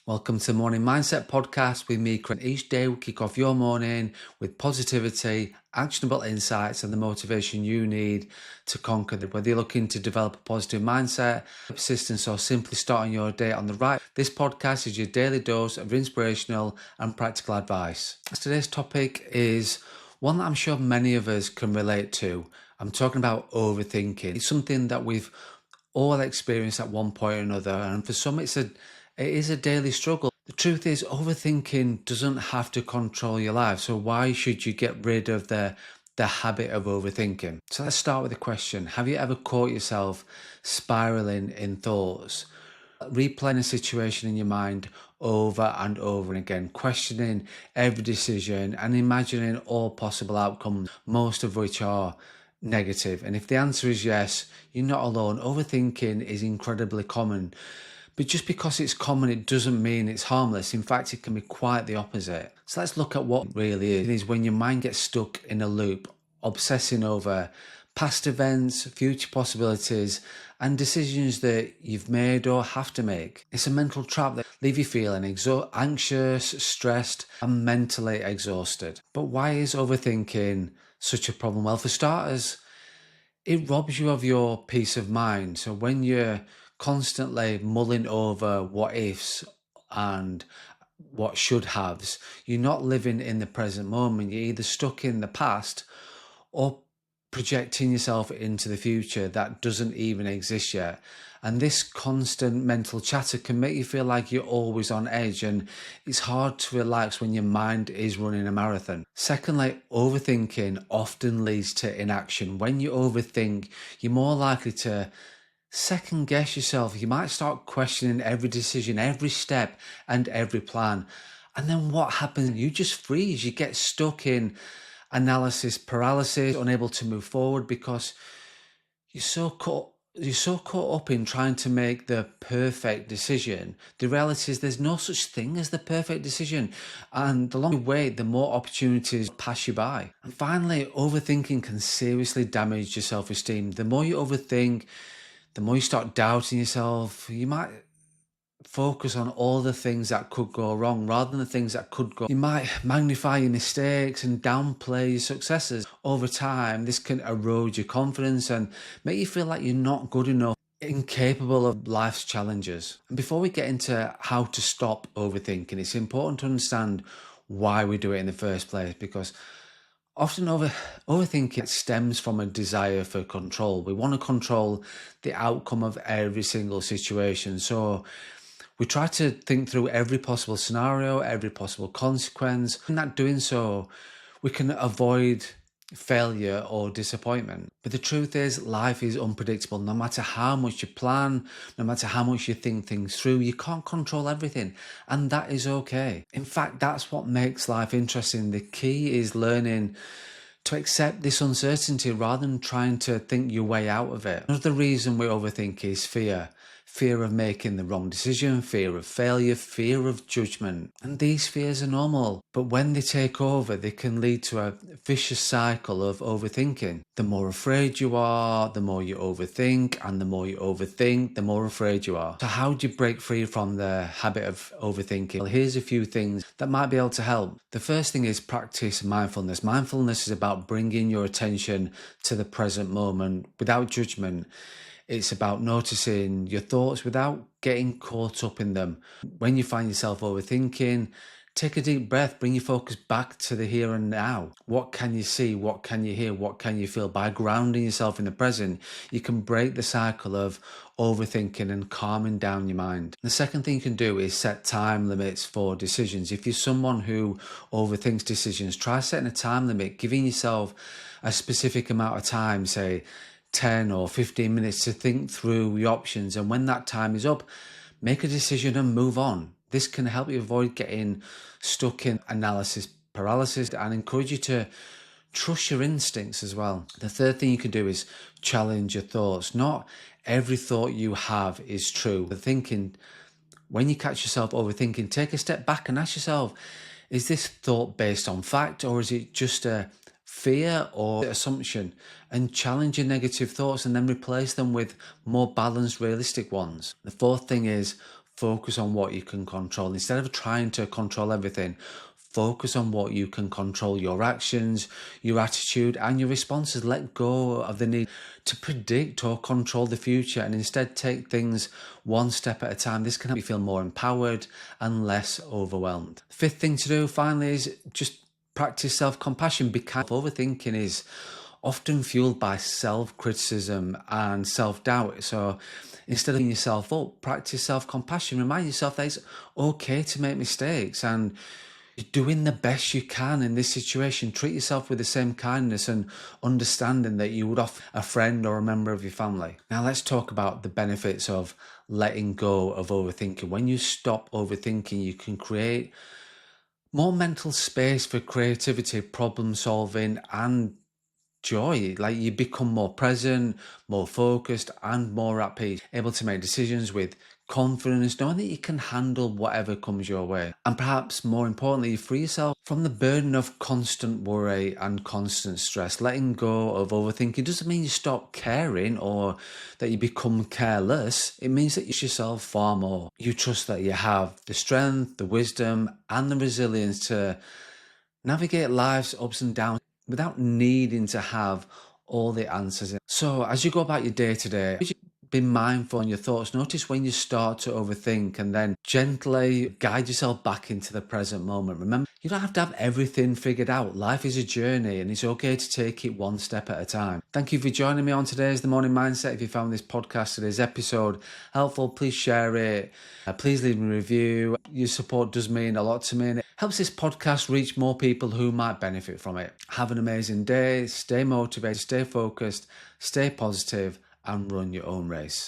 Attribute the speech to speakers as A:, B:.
A: Welcome to the Morning Mindset Podcast with me, Craig. Each day we kick off your morning with positivity, actionable insights, and the motivation you need to conquer it. Whether you're looking to develop a positive mindset, persistence, or simply starting your day on the right, this podcast is your daily dose of inspirational and practical advice. Today's topic is one that I'm sure many of us can relate to. I'm talking about overthinking. It's something that we've all experienced at one point or another, and for some it is a daily struggle. The truth is, overthinking doesn't have to control your life. So why should you get rid of the habit of overthinking? So let's start with a question. Have you ever caught yourself spiraling in thoughts, replaying a situation in your mind over and over again, questioning every decision and imagining all possible outcomes, most of which are negative? And if the answer is yes, you're not alone. Overthinking is incredibly common. But just because it's common, it doesn't mean it's harmless. In fact, it can be quite the opposite. So let's look at what it really is. It is when your mind gets stuck in a loop, obsessing over past events, future possibilities, and decisions that you've made or have to make. It's a mental trap that leaves you feeling anxious, stressed, and mentally exhausted. But why is overthinking such a problem? Well, for starters, it robs you of your peace of mind. So when you're constantly mulling over what ifs and what should haves, you're not living in the present moment. You're either stuck in the past or projecting yourself into the future that doesn't even exist yet. And this constant mental chatter can make you feel like you're always on edge, and it's hard to relax when your mind is running a marathon. Secondly, overthinking often leads to inaction. When you overthink, you're more likely to second guess yourself. You might start questioning every decision, every step, and every plan. And then what happens? You just freeze. You get stuck in analysis paralysis, unable to move forward because you're so caught up in trying to make the perfect decision. The reality is there's no such thing as the perfect decision. And the longer you wait, the more opportunities pass you by. And finally, overthinking can seriously damage your self-esteem. The more you overthink, the more you start doubting yourself. You might focus on all the things that could go wrong rather than the things that could go. You might magnify your mistakes and downplay your successes. Over time, this can erode your confidence and make you feel like you're not good enough, incapable of life's challenges. And before we get into how to stop overthinking, it's important to understand why we do it in the first place, because often overthinking stems from a desire for control. We want to control the outcome of every single situation. So we try to think through every possible scenario, every possible consequence. In that doing so, we can avoid failure or disappointment. But the truth is, life is unpredictable. No matter how much you plan, no matter how much you think things through, you can't control everything. And that is okay. In fact, that's what makes life interesting. The key is learning to accept this uncertainty rather than trying to think your way out of it. Another reason we overthink is fear. Fear of making the wrong decision, fear of failure, fear of judgment. And these fears are normal, but when they take over, they can lead to a vicious cycle of overthinking. The more afraid you are, the more you overthink, and the more you overthink, the more afraid you are. So how do you break free from the habit of overthinking? Well, here's a few things that might be able to help. The first thing is practice mindfulness. Mindfulness is about bringing your attention to the present moment without judgment. It's about noticing your thoughts without getting caught up in them. When you find yourself overthinking, take a deep breath, bring your focus back to the here and now. What can you see? What can you hear? What can you feel? By grounding yourself in the present, you can break the cycle of overthinking and calming down your mind. The second thing you can do is set time limits for decisions. If you're someone who overthinks decisions, try setting a time limit, giving yourself a specific amount of time, say 10 or 15 minutes to think through your options. And when that time is up, make a decision and move on. This can help you avoid getting stuck in analysis paralysis and encourage you to trust your instincts as well. The third thing you can do is challenge your thoughts. Not every thought you have is true. When you catch yourself overthinking, take a step back and ask yourself, is this thought based on fact, or is it just a fear or assumption? And challenge your negative thoughts and then replace them with more balanced, realistic ones. The fourth thing is focus on what you can control. Instead of trying to control everything, focus on what you can control: your actions, your attitude, and your responses. Let go of the need to predict or control the future and instead take things one step at a time. This can help you feel more empowered and less overwhelmed. Fifth thing to do, finally, is just practice self-compassion. Because overthinking is often fueled by self-criticism and self-doubt. So instead of beating yourself up, practice self-compassion. Remind yourself that it's okay to make mistakes and you're doing the best you can in this situation. Treat yourself with the same kindness and understanding that you would offer a friend or a member of your family. Now let's talk about the benefits of letting go of overthinking. When you stop overthinking, you can create more mental space for creativity, problem solving, and joy. Like, you become more present, more focused, and more at peace, able to make decisions with confidence, knowing that you can handle whatever comes your way. And perhaps more importantly, you free yourself from the burden of constant worry and constant stress. Letting go of overthinking doesn't mean you stop caring or that you become careless. It means that you trust yourself far more. You trust that you have the strength, the wisdom, and the resilience to navigate life's ups and downs without needing to have all the answers. So as you go about your day to day, be mindful on your thoughts. Notice when you start to overthink and then gently guide yourself back into the present moment. Remember, you don't have to have everything figured out. Life is a journey and it's okay to take it one step at a time. Thank you for joining me on today's The Morning Mindset. If you found this podcast, today's episode helpful, please share it. Please leave me a review. Your support does mean a lot to me and it helps this podcast reach more people who might benefit from it. Have an amazing day. Stay motivated, stay focused, stay positive, and run your own race.